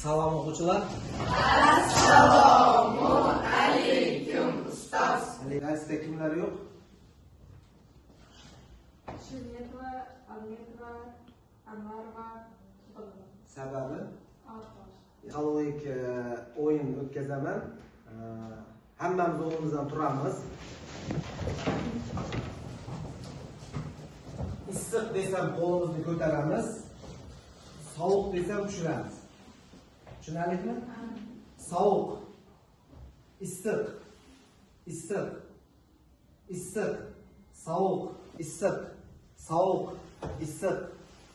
Salom o'quvchilar. Assalomu alaykum ustoz. Darsda kimlar yo'q? Shuniyatova, Almetova, Anvarova, Sababi Altosh. psixologik o'yin o'tkazaman. Hammamiz o'rnimizdan turamiz. Issiq desam qo'limizni ko'taramiz. Sovuq desam tushiramiz. Tushunarlimi? Sovuq, issiq, issiq, issiq, sovuq, issiq, sovuq, issiq,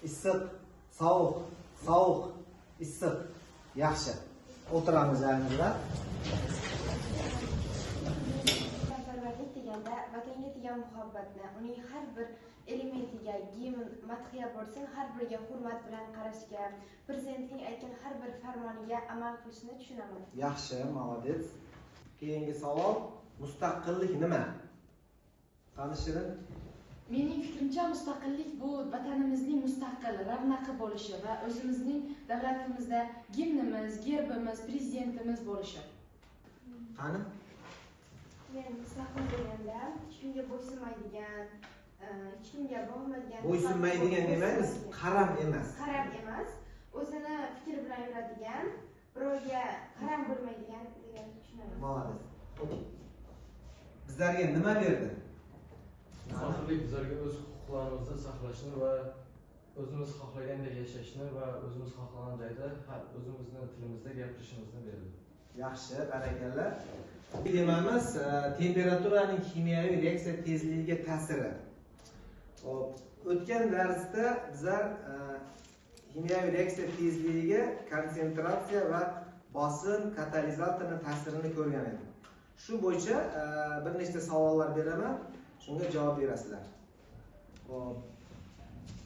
issiq, sovuq, sovuq, issiq. Yaxshi. O'tiramiz joyimizda. Vatanparvarlik deganda vatanga degan muhabbatni, uning har bir elementiga gimn, madhiya bo'lsin, har biriga hurmat bilan qarashga, prezidentning aytgan har bir farmoniga amal qilishni tushunaman. Yaxshi, молодец. Keyingi savol, mustaqillik nima? Qani Shirin? Mening fikrimcha mustaqillik bu vatanimizning mustaqil, ravnaqi bo'lishi va o'zimizning davlatimizda gimnimiz, gerbimiz, prezidentimiz bo'lishi. Qani? Men mustaqil deganda hech kimga bo'ysunmaydigan, hech kimga bo'lmaydigan, Bo'ysunmaydigan demaymiz, qaram emas. qaram emas, o'zini fikr bilan yuradigan, birovga qaram bo'lmaydigan degan tushunaman. Молодец. Bizlarga nima berdi? Mustaqillik bizlarga o'z huquqlarimizni saqlashni va o'zimiz xohlagandek yashashni va o'zimiz xohlagan joyda o'zimizni tilimizda gapirishimizni berdi. Yaxshi, barakalla. Demamiz temperaturaning kimyoviy reaksiya tezligiga ta'siri. Hop, o'tgan darsda bizlar kimyoviy reaksiya tezligiga konsentratsiya va bosim katalizatorning ta'sirini ko'rgan edik. Shu bo'yicha bir nechta savollar beraman, shunga javob berasizlar. Hop.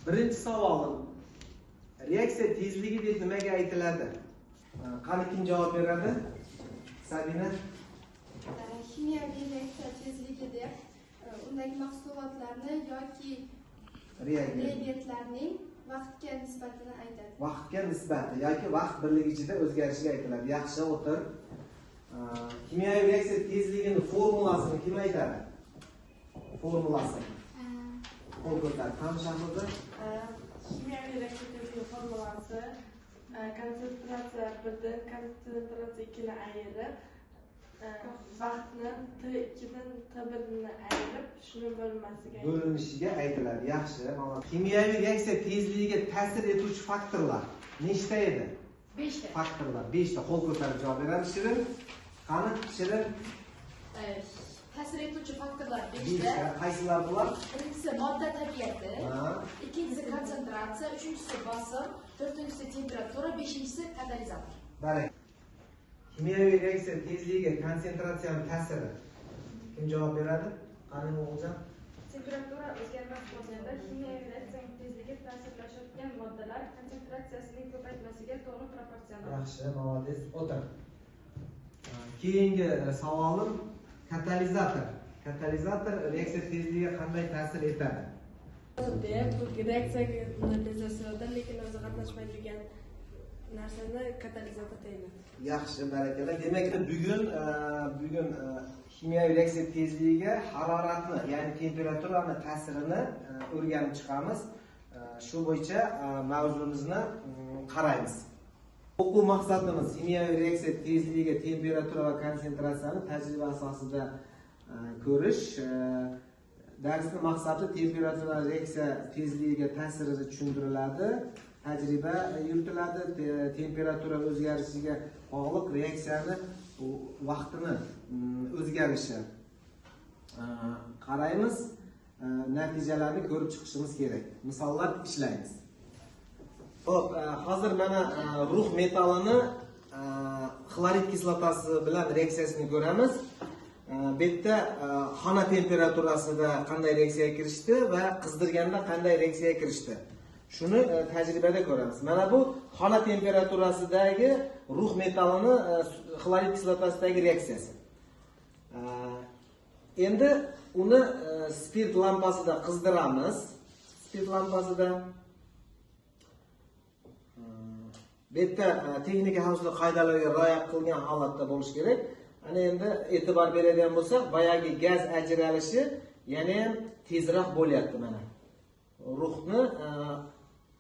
Birinchi savol. Reaksiya tezligi deb nimaga aytiladi? Qani kim javob beradi? Sabina. Kimyoviy reaksiya tezligi deb undagi mahsulotlarni yoki reagentlarning vaqtga nisbatini aytadi. Vaqtga nisbati yoki vaqt birligi ichida o'zgarishiga aytiladi. Yaxshi, o'tir. Kimyoviy reaksiya tezligining formulasini kim aytadi? Formulasi. Qo'l ko'tar. Tanishamiz. Kimyoviy reaksiya tezligi formulasi konsentratsiya 1dan konsentratsiya 2 ni ayirib, vaqtni T2 dan T1 ni ayirib, shuni bo'linishiga aytiladi. Yaxshi, mana kimyoviy reaksiya tezligiga ta'sir etuvchi faktorlar nechta edi? 5 ta. Faktorlar 5 ta. Qo'l ko'tarib javob beradi Shirin. Qani Shirin? Ta'sir etuvchi faktorlar 5 5 ta. ta. Qaysilar bular? Birinchisi modda tabiati, Ha. ikkinchisi konsentratsiya, uchinchisi bosim, to'rtinchisi temperatura, beshinchisi katalizator. Barak. Kimyoviy reaksiya tezligiga konsentratsiyaning ta'siri. Kim javob beradi? Qani O'g'iljon? Temperatura o'zgarmas bo'lganda kimyoviy reaksiyaning tezligiga ta'sirlashayotgan moddalar konsentratsiyasining ko'paytmasiga to'g'ri proporsional. Yaxshi, молодец. O'tir. Keyingi savolim katalizator. Katalizator reaksiya tezligiga qanday ta'sir etadi? Bu reaksiyaga natijasida lekin o'zi qatnashmaydigan narsani katalizator deydi. Yaxshi, barakalla. Demak, bugun kimyoviy reaksiya tezligiga haroratni, ya'ni temperaturani ta'sirini o'rganib chiqamiz. Shu bo'yicha mavzuimizni qaraymiz. O'quv maqsadimiz kimyoviy reaksiya tezligiga temperatura va konsentratsiyani tajriba asosida ko'rish. Darsning maqsadi temperatura reaksiya tezligiga ta'sirini tushuntiriladi, tajriba yuritiladi, temperatura o'zgarishiga bog'liq reaksiyani vaqtini o'zgarishi qaraymiz, natijalarni ko'rib chiqishimiz kerak. Misollar ishlaymiz. Xo'p, hozir mana rux metallini xlorid kislotasi bilan reaksiyasini ko'ramiz. Bu yerda xona temperaturasida qanday reaksiyaga kirishdi va qizdirganda qanday reaksiyaga kirishdi. Shuni tajribada ko'ramiz. Mana bu xona temperaturasidagi rux metallini xlorid kislotasidagi reaksiyasi. Endi uni spirt lampasida qizdiramiz. Spirt lampasida Bu yerda texnika xavfsizlik qoidalariga rioya qilgan holatda bo'lish kerak. Ana endi e'tibor beradigan bo'lsak, boyagi gaz ajralishi yana ham tezroq bo'lyapti mana. Ruhni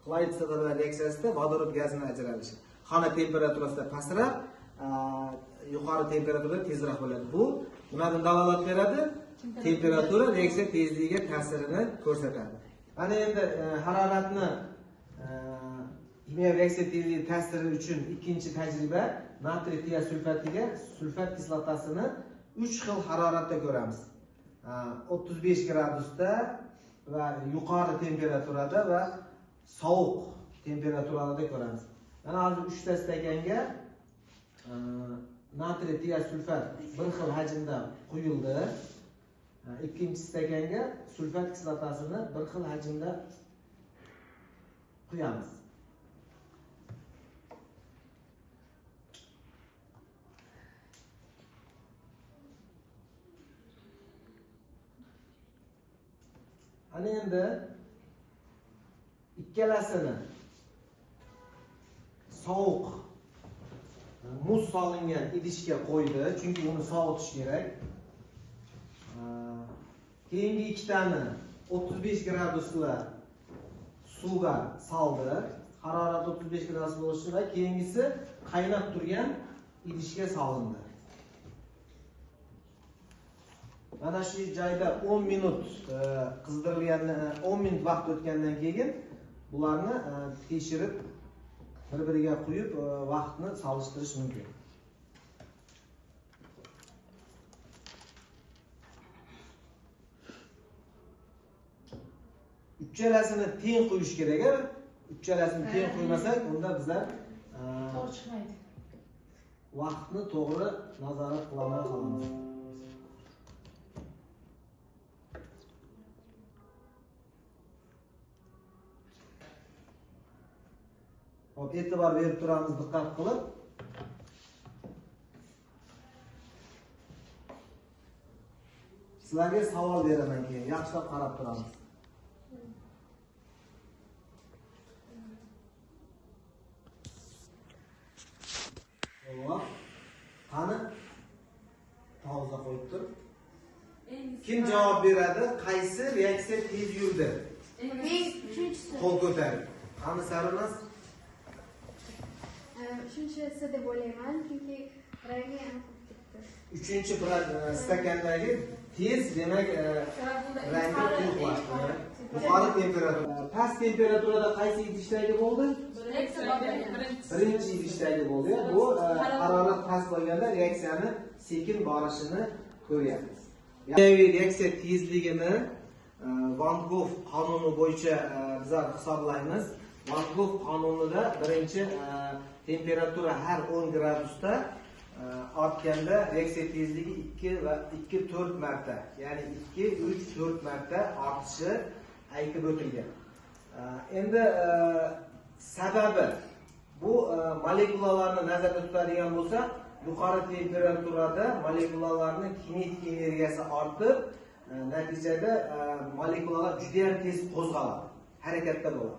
xlorid kislotada reaksiyasida vodorod gazining ajralishi. Xona temperaturasida pastroq, yuqori temperaturada tezroq bo'ladi. Bu nimadan dalolat beradi? Temperatura reaksiya tezligiga ta'sirini ko'rsatadi. Ana endi haroratni kimyoviy reaksiya tezligi ta'siri uchun ikkinchi tajriba natriy tiosulfatiga sulfat kislotasini 3 xil haroratda ko'ramiz. 35 gradusda va yuqori temperaturada va sovuq temperaturada ko'ramiz. Mana hozir 3 ta stakanga natriy tiosulfat bir xil hajmda quyildi. Ikkinchi stakanga sulfat kislotasini bir xil hajmda quyamiz. Ana endi ikkalasini sovuq muz solingan idishga qo'ydi, chunki uni sovutish kerak. Keyingi ikkitani 35 gradusli suvga soldi. Harorat 35 gradus bo'lishi va keyingisi qaynab turgan idishga solindi. Mana shu joyda 10 minut qizdirilgandan 10 minut vaqt o'tgandan keyin bularni tekshirib bir-biriga quyib vaqtni solishtirish mumkin. Uchalasini teng qo'yish kerak. Uchalasini teng qo'ymasak, unda bizlar to'g'ri chiqmaydi. Vaqtni to'g'ri nazorat qilolmay qolamiz. Hop, e'tibor berib turamiz, diqqat qilib. Sizlarga savol beraman keyin, yaxshilab qarab turamiz. Qani pauza qo'yib tur. Kim javob beradi? Qaysi reaksiya tez yurdi? Qo'l ko'taring. Qani Sarvinoz? Uchinchisi deb o'ylayman, chunki rangi aniq ketdi. Uchinchi stakandagi tez, demak, rangi quyuqlashdi. Yuqori temperatura. Past temperaturada qaysi idishdagi bo'ldi? Birinchi idishdagi bo'ldi. Bu harorat past bo'lganda reaksiyani sekin borishini ko'ryapmiz. Kimyoviy reaksiya tezligini Van Gogh qonuni bo'yicha bizlar hisoblaymiz. Van Gogh qonunida birinchi temperatura har 10 gradusda ortganda reaksiya tezligi 2 va 2-4 marta, ya'ni 2-3-4 marta ortishi aytib o'tilgan. Endi sababi bu molekulalarni nazarda tutadigan bo'lsak, yuqori temperaturada molekulalarning kinetik energiyasi ortib, natijada molekulalar juda ham tez qo'zg'aladi, harakatda bo'ladi.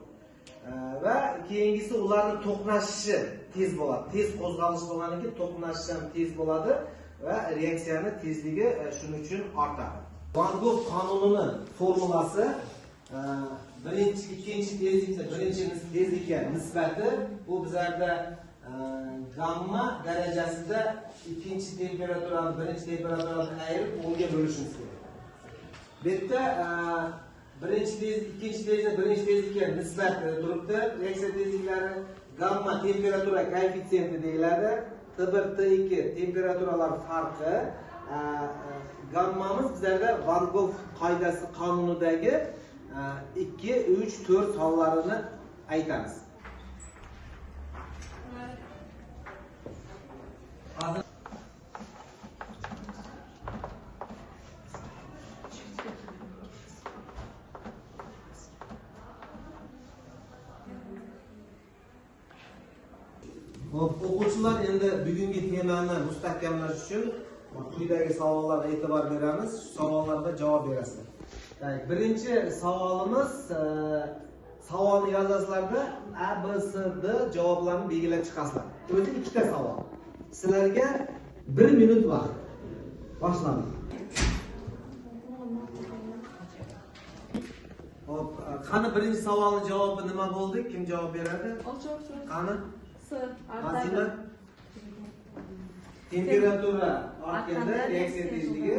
Va keyingisi ularning to'qnashishi tez bo'ladi. Tez qo'zg'alish bo'lganiki, to'qnashish ham tez bo'ladi va reaksiyani tezligi shuning uchun ortadi. Van Gogh qonunini formulasi birinchi, ikkinchi tezlikni birinchi tezlikka nisbati bu bizlarda gamma darajasida ikkinchi temperaturani birinchi temperaturadan ayirib 10 ga bo'lishimiz kerak. Bu yerda birinchi tezlik, ikkinchi tezlik, birinchi tezlikka nisbat turibdi. Reaksiya tezliklari gamma temperatura koeffitsiyenti deyiladi. T1, T2 temperaturalar farqi. Gammamiz bizlarda Van Gogh qoidasi qonunidagi 2, 3, 4 sonlarini aytamiz. O'quvchilar, endi bugungi temani mustahkamlash uchun quyidagi savollarga e'tibor beramiz. Shu savollarga javob berasizlar. Birinchi savolimiz savolni yozasizlarda A, B, C, D javoblarni belgilab chiqasizlar. O'zi ikkita savol. Sizlarga 1 minut vaqt. Boshlandi. Hop, qani birinchi savolning javobi nima bo'ldi? Kim javob beradi? Qani? Azima. Temperatura ortganda reaksiya tezligi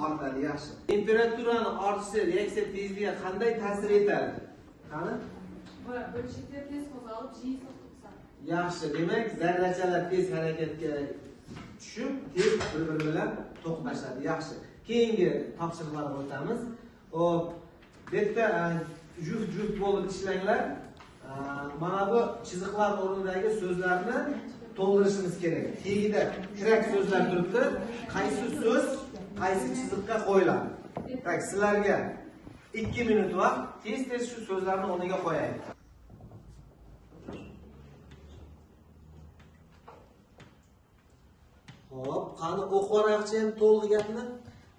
ortadi, yaxshi. Temperaturani ortishi reaksiya tezligiga qanday ta'sir etadi? Qani? Bo'lishiklar tez qo'zg'alib, jiy to'xtab. Yaxshi, demak zarrachalar tez harakatga tushib, tez bir-biri bilan to'qnashadi. Yaxshi. Keyingi topshiriqlarga o'tamiz. Hop, bu yerda juft bo'lib ishlanglar. Mana bu chiziqlar o'rnidagi so'zlarni to'ldirishimiz kerak. Tagida kirak so'zlar turibdi. Qaysi so'z qaysi chiziqqa qo'yiladi? Tak, sizlarga 2 minut vaqt, tez-tez shu so'zlarni o'rniga qo'yaylik. Hop, qani o'qib ham to'liq gapni.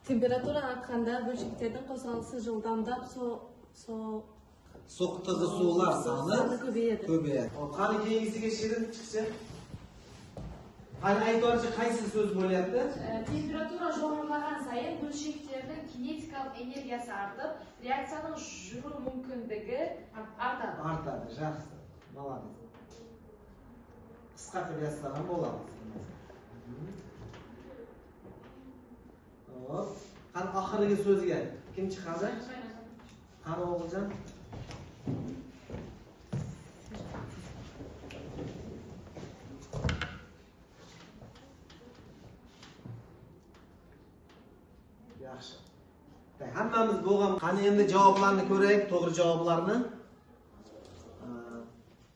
Temperatura artganda bo'lshaklarning qo'zg'alishi yordamida So'qitigi suvlar soni ko'payadi. Hop, qani keyingisiga shirin chiqsa. Qani aytvorchi qaysi so'z bo'lyapti? Temperatura jo'g'irlagan sayin bo'lshaklarning kinetikal energiyasi ortib, reaksiyaning yurish mumkinligi ortadi. Ortadi, yaxshi. Молодец. Qisqa qilib yozsam ham bo'ladi. Hop, qani oxirgi so'zga kim chiqadi? Qani o'g'iljon? Yaxshi. Hammamiz bo'lgan. Qani endi javoblarni ko'raylik, to'g'ri javoblarni.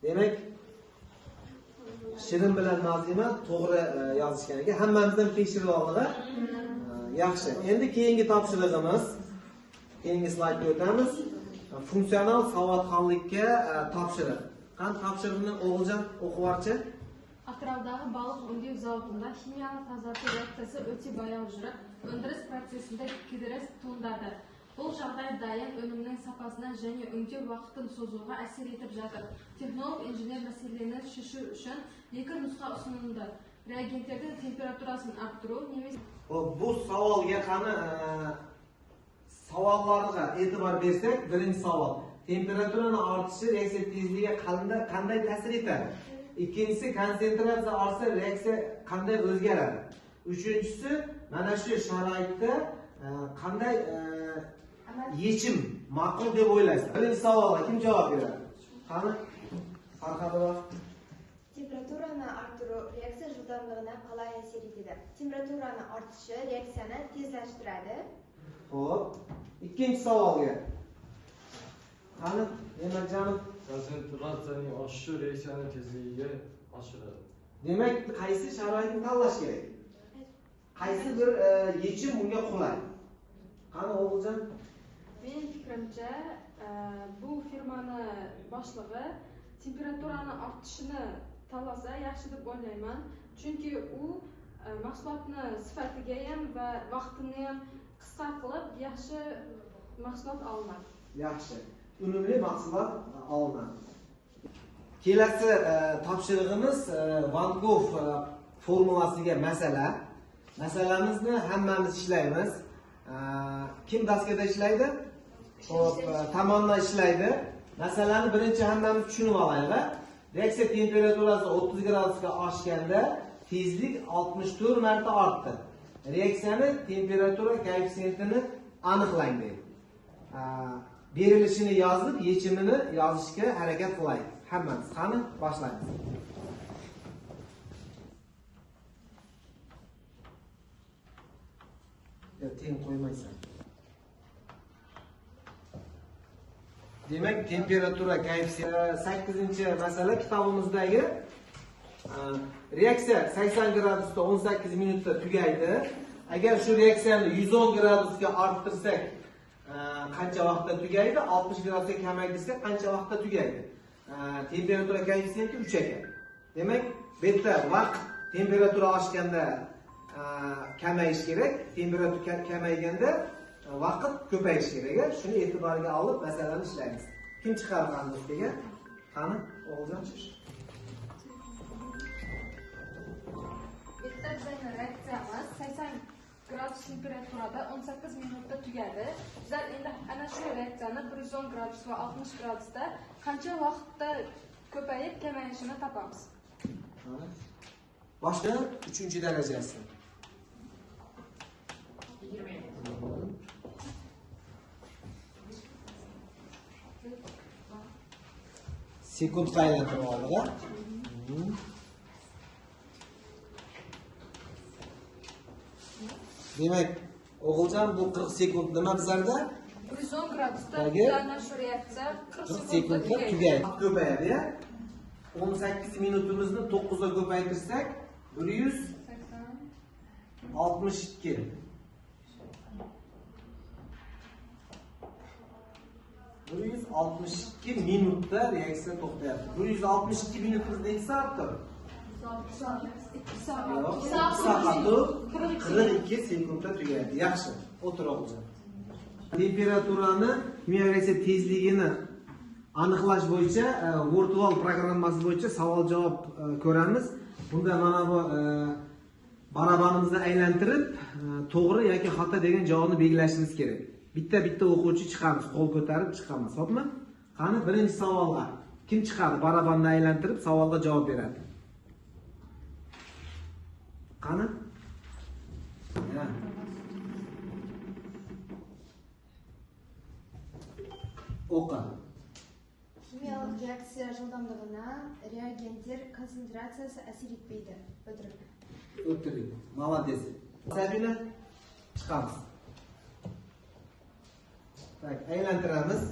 Demak, Shirin bilan Nazima to'g'ri yozishgan ekan. Hammamizdan tekshirib oldik. Yaxshi. Endi keyingi topshiriqimiz, keyingi slaydga o'tamiz. Funksional savodxonlikka topshiriq. Qani topshiriqni o'g'iljon o'qivorchi? Atrovdagi baliq o'ndev zavodida kimyalik tozalash reaksiyasi o'ta bayon yurib, o'ndirish prosesida kidirish tug'iladi. Bu shaqay doim o'limning safhasini және o'ndev vaqtini so'zuga ta'sir etib жатыр. Texnolog injener masalalarini tushishi uchun ikki nusxa usulida reagentlarning temperaturasini orttiruv немесе Bu savolga qani savollarga e'tibor bersak, birinchi savol. Temperaturani ortishi reaksiya tezligiga qanday ta'sir etadi? Ikkinchisi, konsentratsiya ortsa reaksiya qanday o'zgaradi? Uchinchisi, mana shu sharoitda qanday yechim ma'qul deb o'ylaysiz? Birinchi savolga kim javob beradi? Qani? Farhodova. Temperaturani orttiruv reaksiya yordamligini qalay ta'sir etadi? Temperaturani ortishi reaksiyani tezlashtiradi. Xo'p, ikkinchi savolga. Qani, Ne'matjonov? Konsentratsiyaning oshishi reaksiyaning tezligiga oshiradi. Demak, qaysi sharoitni tanlash kerak? Qaysi bir yechim unga qulay? Qani o'g'iljon? Mening fikrimcha, bu firmani boshlig'i temperaturani ortishini tanlasa yaxshi deb o'ylayman. Chunki u mahsulotni sifatiga ham va vaqtini ham qisqa qilib yaxshi mahsulot olinadi. Yaxshi. Unumli mahsulot olinadi. Kelasi topshirig'imiz Van Gogh formulasiga masala. Masalamizni hammamiz ishlaymiz. Kim daskada ishlaydi? Xo'p, tomonda ishlaydi. Masalani birinchi hammamiz tushunib olaylik. Reaksiya temperaturasi 30 gradusga oshganda tezlik 64 marta ortdi. Reaksiyani temperatura koeffitsiyentini aniqlang deydi. Berilishini yozib, yechimini yozishga harakat qilaylik. Hammamiz qani boshlaymiz. Teng qo'ymaysan. Demak, temperatura koeffitsiyenti 8-masala kitobimizdagi reaksiya 80 gradusda 18 minutda tugaydi. Agar shu reaksiyani 110 gradusga orttirsak, qancha vaqtda tugaydi? 60 gradusga kamaytirsak, qancha vaqtda tugaydi? Temperatura koeffitsiyenti 3 ekan. Demak, bu yerda vaqt temperatura oshganda kamayish kerak, temperatura kamayganda vaqt ko'payish kerak. Shuni e'tiborga olib masalani ishlaymiz. Kim chiqargan do'stiga? Qani, O'g'iljon. Bitta bizning reaksiyamiz 80 gradus temperaturada 18 minutda tugadi. Bizlar endi ana shu reaksiyani 110 gradus va 60 gradusda qancha vaqtda ko'payib kamayishini topamiz. Boshqa 3-darajasi. 20. Sekundga aylantirib oldi-da. Demak, O'g'iljon bu 40 sekund nima bizlarda? 110 gradusda Dagi ana shu reaksiya 40 40 sekundda sekundda tugaydi. Ko'payadi ya. 18 minutimizni 9 ga ko'paytirsak 162. Bu 162 minutda reaksiya to'xtayapti. 162 minutimiz necha soatdir? 2 soat. 42 sekundda tugaydi. Yaxshi. O'tir O'g'iljon. Temperaturani kimyo reaksiya tezligini aniqlash bo'yicha virtual programmasi bo'yicha savol-javob ko'ramiz. Bunda mana bu barabanimizni aylantirib, to'g'ri yoki xato degan javobni belgilashimiz kerak. Bitta o'quvchi chiqamiz, qo'l ko'tarib chiqamiz, xo'pmi? Qani, birinchi savolga kim chiqadi? Barabanni aylantirib savolga javob beradi. Qani? O'qi. Kimyalik reaksiya жылдамдығына reagentler konsentratsiyasi әсер etmeydi. O'tiring. Молодец. Sabina chiqamiz. Tak, aylantiramiz.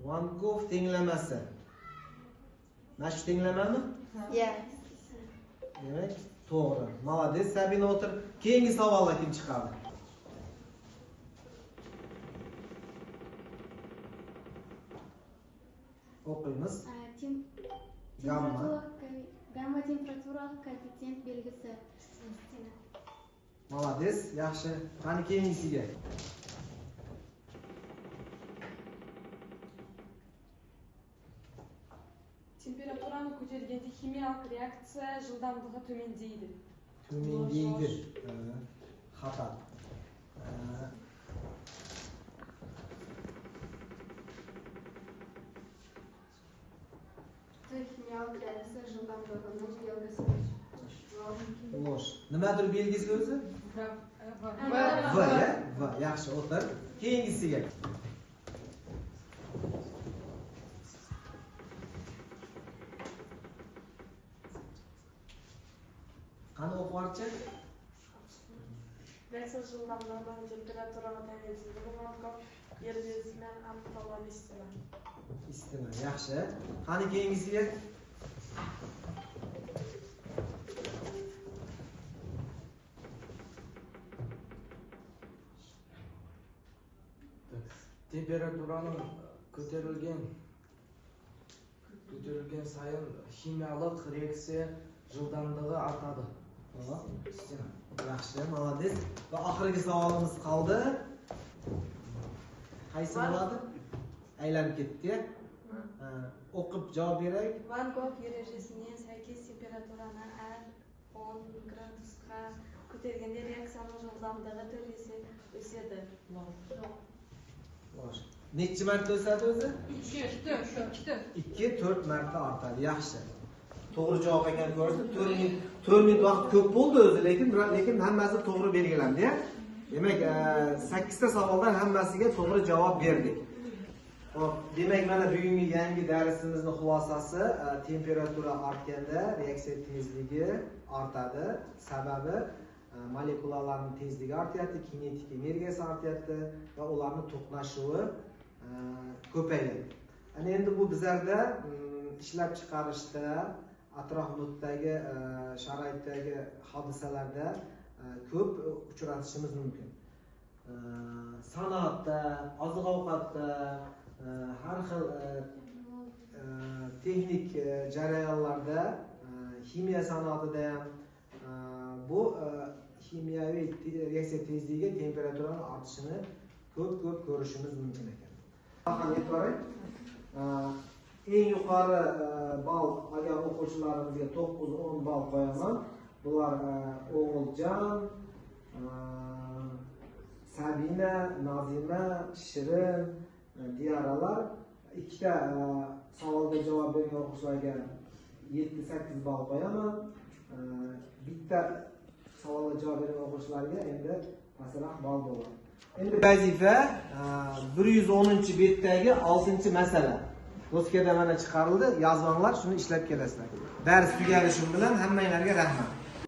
Van Gogh tenglamasi. Mana shu tenglamami? Yeah. Demak, to'g'ri. Молодец. Sabina o'tir. Keyingi savolga kim chiqadi? O'qiymiz. Gamma temperaturалық koeffitsient belgisi. Молодец. Yaxshi. Qani keyingisiga. Temperaturani ko'targanda kimyalik reaksiya жылдамдығы төмендейді. Төмендейді. Xato. Kimyalik reaksiya жылдамдығының belgisi. Loş. Nimadir belgisi o'zi? V, ya? V. Yaxshi, o'tir. Keyingisiga. Qani o'quvchi? Reaksiya жылдамдығының температураға тәуелсіздігі маңқап yer beziмен анықталған istima. Yaxshi. Qani keyingisiga? Temperaturaning ko'tarilgan sayin kimyalik reaksiya жылдамдығы artadi. Yaxshi, молодец. Va oxirgi savolimiz qoldi. Qaysi bo'ladi? Aylanib ketdi. O'qib javob beray. Van Gogh erejesining сәйкес temperaturani 10 gradusga ko'targanda reaksiyaning жылдамдығы 4 есе o'sadi. Necha marta o'sadi o'zi? 2 2-4 marta ortadi. Yaxshi. To'g'ri javob ekan ko'rdi. 4 minut vaqt ko'p bo'ldi o'zi, lekin hammasi to'g'ri belgilandi, ya. Demak, 8 ta savoldan hammasiga to'g'ri javob berdik. Xo'p, demak mana bugungi yangi darsimizning xulosasi temperatura ortganda reaksiya tezligi ortadi. Sababi molekulalarning tezligi ortyapti, kinetik energiyasi ortyapti va ularning to'qnashuvi ko'payadi. Ana endi bu bizlarda ishlab chiqarishda, atrof muhitdagi sharoitdagi hodisalarda ko'p uchratishimiz mumkin. Sanoatda, oziq-ovqatda, har xil texnik jarayonlarda, ximiya sanoatida ham bu kimyoviy reaksiya tezligiga temperaturani ortishini ko'p ko'rishimiz mumkin ekan. Faqat e'tiboring, eng yuqori ball agar o'quvchilarimizga 9-10 ball qo'yaman. Bular O'g'iljon, Sabina, Nazima, Shirin, Diyaralar. Ikkita savolga javob bergan o'quvchilarga 7-8 ball qo'yaman. Bitta savolga javob bergan o'quvchilarga endi pastroq ball bo'ladi. Endi vazifa 110-betdagi 6-masala. Doskada mana chiqarildi, yozmanglar, shuni ishlab kelasizlar. Dars tugalishi bilan hammanglarga rahmat.